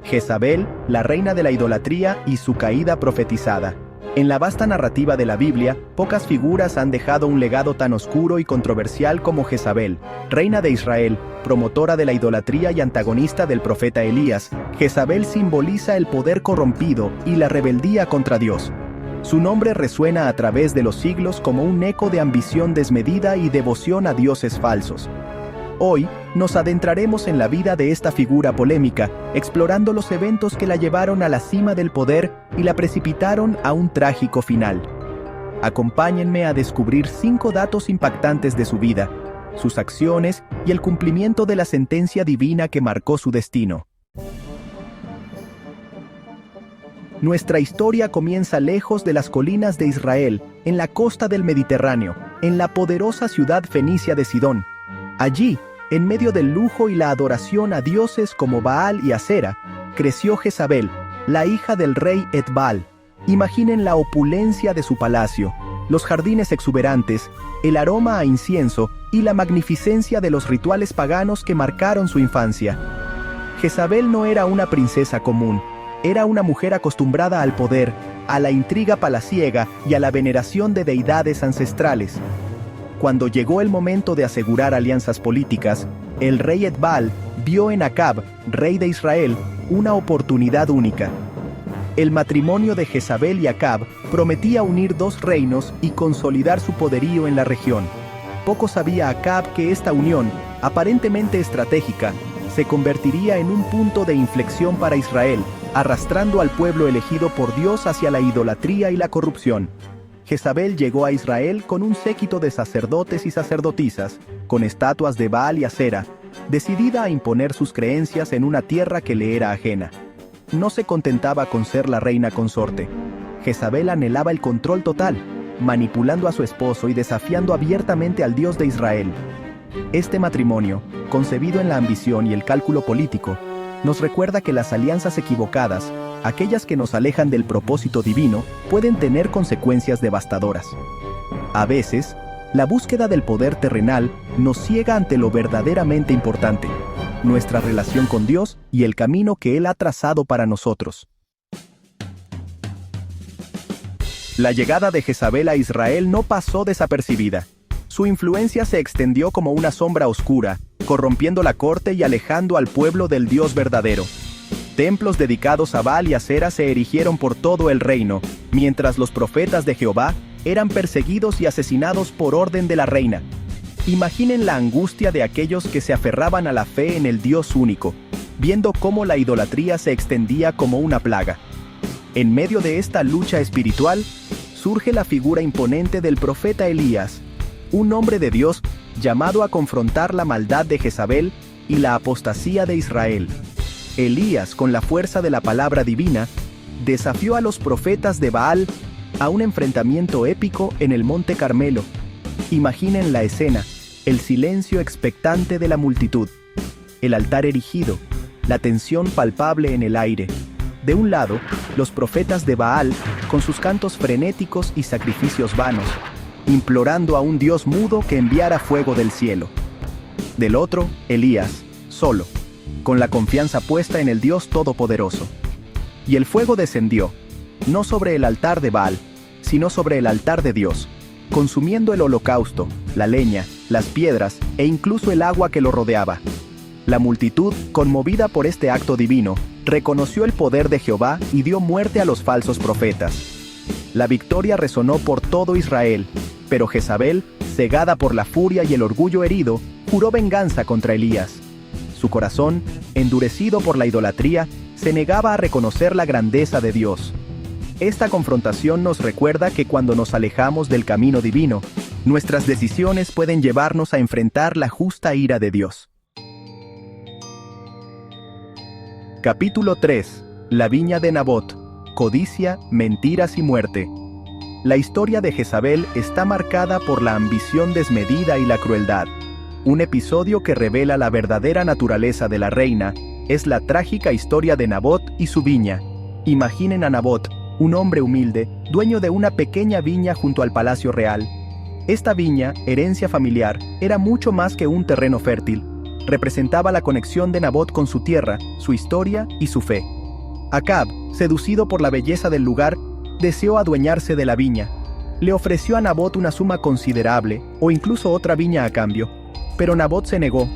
Jezabel, la reina de la idolatría y su caída profetizada. En la vasta narrativa de la Biblia, pocas figuras han dejado un legado tan oscuro y controversial como Jezabel, reina de Israel, promotora de la idolatría y antagonista del profeta Elías. Jezabel simboliza el poder corrompido y la rebeldía contra Dios. Su nombre resuena a través de los siglos como un eco de ambición desmedida y devoción a dioses falsos. Hoy, nos adentraremos en la vida de esta figura polémica, explorando los eventos que la llevaron a la cima del poder y la precipitaron a un trágico final. Acompáñenme a descubrir 5 datos impactantes de su vida, sus acciones y el cumplimiento de la sentencia divina que marcó su destino. Nuestra historia comienza lejos de las colinas de Israel, en la costa del Mediterráneo, en la poderosa ciudad fenicia de Sidón. Allí, en medio del lujo y la adoración a dioses como Baal y Asera, creció Jezabel, la hija del rey Etbaal. Imaginen la opulencia de su palacio, los jardines exuberantes, el aroma a incienso y la magnificencia de los rituales paganos que marcaron su infancia. Jezabel no era una princesa común, era una mujer acostumbrada al poder, a la intriga palaciega y a la veneración de deidades ancestrales. Cuando llegó el momento de asegurar alianzas políticas, el rey Etbaal vio en Acab, rey de Israel, una oportunidad única. El matrimonio de Jezabel y Acab prometía unir 2 reinos y consolidar su poderío en la región. Poco sabía Acab que esta unión, aparentemente estratégica, se convertiría en un punto de inflexión para Israel, arrastrando al pueblo elegido por Dios hacia la idolatría y la corrupción. Jezabel llegó a Israel con un séquito de sacerdotes y sacerdotisas, con estatuas de Baal y Asera, decidida a imponer sus creencias en una tierra que le era ajena. No se contentaba con ser la reina consorte. Jezabel anhelaba el control total, manipulando a su esposo y desafiando abiertamente al Dios de Israel. Este matrimonio, concebido en la ambición y el cálculo político, nos recuerda que las alianzas equivocadas, aquellas que nos alejan del propósito divino, pueden tener consecuencias devastadoras. A veces, la búsqueda del poder terrenal nos ciega ante lo verdaderamente importante, nuestra relación con Dios y el camino que Él ha trazado para nosotros. La llegada de Jezabel a Israel no pasó desapercibida. Su influencia se extendió como una sombra oscura, corrompiendo la corte y alejando al pueblo del Dios verdadero. Templos dedicados a Baal y Asera se erigieron por todo el reino, mientras los profetas de Jehová eran perseguidos y asesinados por orden de la reina. Imaginen la angustia de aquellos que se aferraban a la fe en el Dios único, viendo cómo la idolatría se extendía como una plaga. En medio de esta lucha espiritual, surge la figura imponente del profeta Elías, un hombre de Dios llamado a confrontar la maldad de Jezabel y la apostasía de Israel. Elías, con la fuerza de la palabra divina, desafió a los profetas de Baal a un enfrentamiento épico en el Monte Carmelo. Imaginen la escena, el silencio expectante de la multitud, el altar erigido, la tensión palpable en el aire. De un lado, los profetas de Baal, con sus cantos frenéticos y sacrificios vanos, implorando a un Dios mudo que enviara fuego del cielo. Del otro, Elías, solo, con la confianza puesta en el Dios Todopoderoso. Y el fuego descendió, no sobre el altar de Baal, sino sobre el altar de Dios, consumiendo el holocausto, la leña, las piedras e incluso el agua que lo rodeaba. La multitud, conmovida por este acto divino, reconoció el poder de Jehová y dio muerte a los falsos profetas. La victoria resonó por todo Israel, pero Jezabel, cegada por la furia y el orgullo herido, juró venganza contra Elías. Su corazón, endurecido por la idolatría, se negaba a reconocer la grandeza de Dios. Esta confrontación nos recuerda que cuando nos alejamos del camino divino, nuestras decisiones pueden llevarnos a enfrentar la justa ira de Dios. Capítulo 3. La viña de Nabot. Codicia, mentiras y muerte. La historia de Jezabel está marcada por la ambición desmedida y la crueldad. Un episodio que revela la verdadera naturaleza de la reina es la trágica historia de Nabot y su viña. Imaginen a Nabot, un hombre humilde, dueño de una pequeña viña junto al palacio real. Esta viña, herencia familiar, era mucho más que un terreno fértil. Representaba la conexión de Nabot con su tierra, su historia y su fe. Acab, seducido por la belleza del lugar, deseó adueñarse de la viña. Le ofreció a Nabot una suma considerable, o incluso otra viña a cambio, pero Nabot se negó.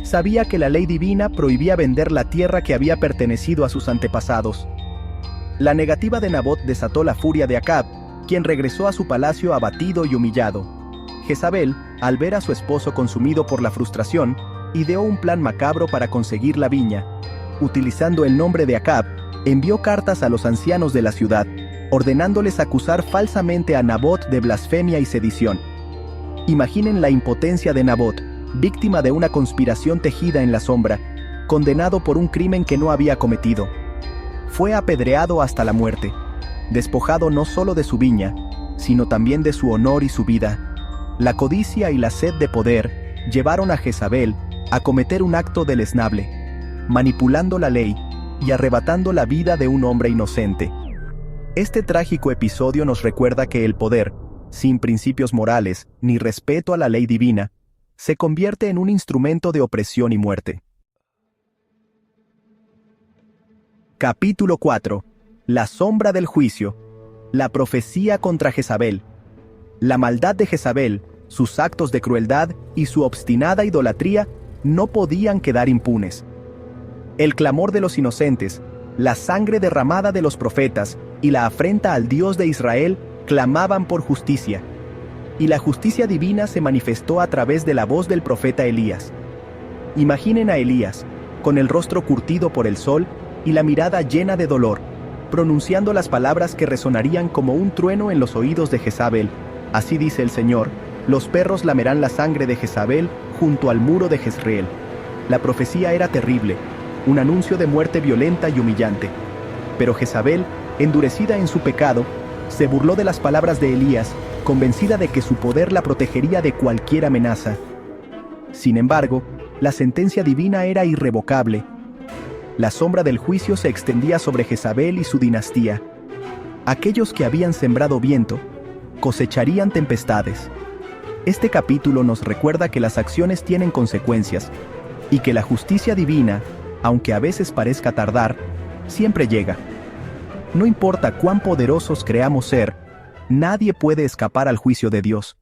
Sabía que la ley divina prohibía vender la tierra que había pertenecido a sus antepasados. La negativa de Nabot desató la furia de Acab, quien regresó a su palacio abatido y humillado. Jezabel, al ver a su esposo consumido por la frustración, ideó un plan macabro para conseguir la viña. Utilizando el nombre de Acab, envió cartas a los ancianos de la ciudad, ordenándoles acusar falsamente a Nabot de blasfemia y sedición. Imaginen la impotencia de Nabot, víctima de una conspiración tejida en la sombra, condenado por un crimen que no había cometido. Fue apedreado hasta la muerte, despojado no solo de su viña, sino también de su honor y su vida. La codicia y la sed de poder llevaron a Jezabel a cometer un acto deleznable, manipulando la ley y arrebatando la vida de un hombre inocente. Este trágico episodio nos recuerda que el poder, sin principios morales ni respeto a la ley divina, se convierte en un instrumento de opresión y muerte. Capítulo 4. La sombra del juicio. La profecía contra Jezabel. La maldad de Jezabel, sus actos de crueldad y su obstinada idolatría no podían quedar impunes. El clamor de los inocentes, la sangre derramada de los profetas y la afrenta al Dios de Israel clamaban por justicia. Y la justicia divina se manifestó a través de la voz del profeta Elías. Imaginen a Elías, con el rostro curtido por el sol y la mirada llena de dolor, pronunciando las palabras que resonarían como un trueno en los oídos de Jezabel. Así dice el Señor: los perros lamerán la sangre de Jezabel junto al muro de Jezreel. La profecía era terrible, un anuncio de muerte violenta y humillante. Pero Jezabel, endurecida en su pecado, se burló de las palabras de Elías, convencida de que su poder la protegería de cualquier amenaza. Sin embargo, la sentencia divina era irrevocable. La sombra del juicio se extendía sobre Jezabel y su dinastía. Aquellos que habían sembrado viento, cosecharían tempestades. Este capítulo nos recuerda que las acciones tienen consecuencias, y que la justicia divina, aunque a veces parezca tardar, siempre llega. No importa cuán poderosos creamos ser, nadie puede escapar al juicio de Dios.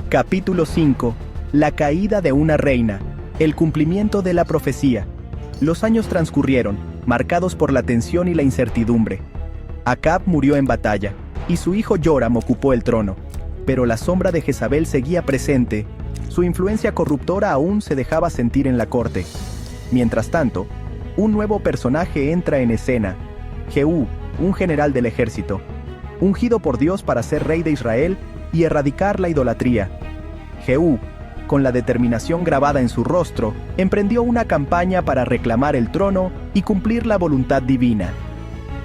Capítulo 5. La caída de una reina. El cumplimiento de la profecía. Los años transcurrieron, marcados por la tensión y la incertidumbre. Acab murió en batalla, y su hijo Joram ocupó el trono. Pero la sombra de Jezabel seguía presente. Su influencia corruptora aún se dejaba sentir en la corte. Mientras tanto, un nuevo personaje entra en escena: Jehú, un general del ejército, ungido por Dios para ser rey de Israel y erradicar la idolatría. Jehú, con la determinación grabada en su rostro, emprendió una campaña para reclamar el trono y cumplir la voluntad divina.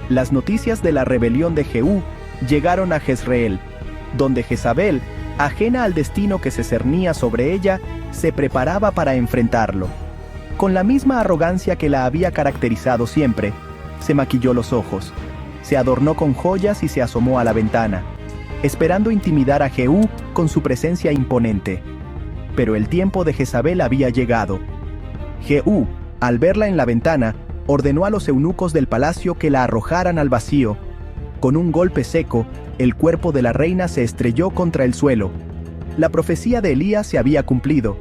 Las noticias de la rebelión de Jehú llegaron a Jezreel, donde Jezabel, ajena al destino que se cernía sobre ella, se preparaba para enfrentarlo. Con la misma arrogancia que la había caracterizado siempre, se maquilló los ojos, se adornó con joyas y se asomó a la ventana, esperando intimidar a Jehú con su presencia imponente. Pero el tiempo de Jezabel había llegado. Jehú, al verla en la ventana, ordenó a los eunucos del palacio que la arrojaran al vacío. Con un golpe seco, el cuerpo de la reina se estrelló contra el suelo. La profecía de Elías se había cumplido.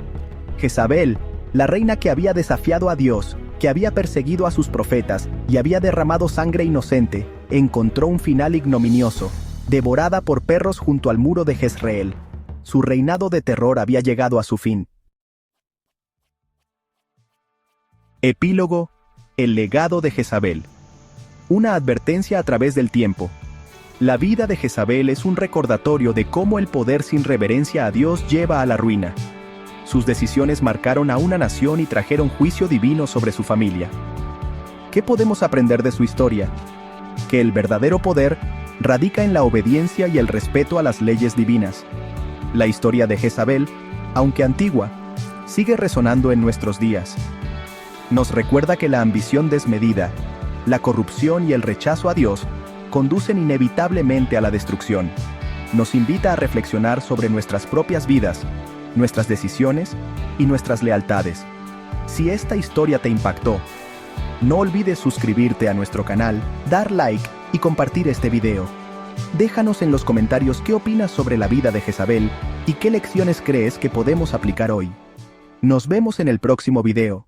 Jezabel, la reina que había desafiado a Dios, que había perseguido a sus profetas y había derramado sangre inocente, encontró un final ignominioso, devorada por perros junto al muro de Jezreel. Su reinado de terror había llegado a su fin. Epílogo: el legado de Jezabel. Una advertencia a través del tiempo. La vida de Jezabel es un recordatorio de cómo el poder sin reverencia a Dios lleva a la ruina. Sus decisiones marcaron a una nación y trajeron juicio divino sobre su familia. ¿Qué podemos aprender de su historia? Que el verdadero poder radica en la obediencia y el respeto a las leyes divinas. La historia de Jezabel, aunque antigua, sigue resonando en nuestros días. Nos recuerda que la ambición desmedida, la corrupción y el rechazo a Dios conducen inevitablemente a la destrucción. Nos invita a reflexionar sobre nuestras propias vidas, nuestras decisiones y nuestras lealtades. Si esta historia te impactó, no olvides suscribirte a nuestro canal, dar like y compartir este video. Déjanos en los comentarios qué opinas sobre la vida de Jezabel y qué lecciones crees que podemos aplicar hoy. Nos vemos en el próximo video.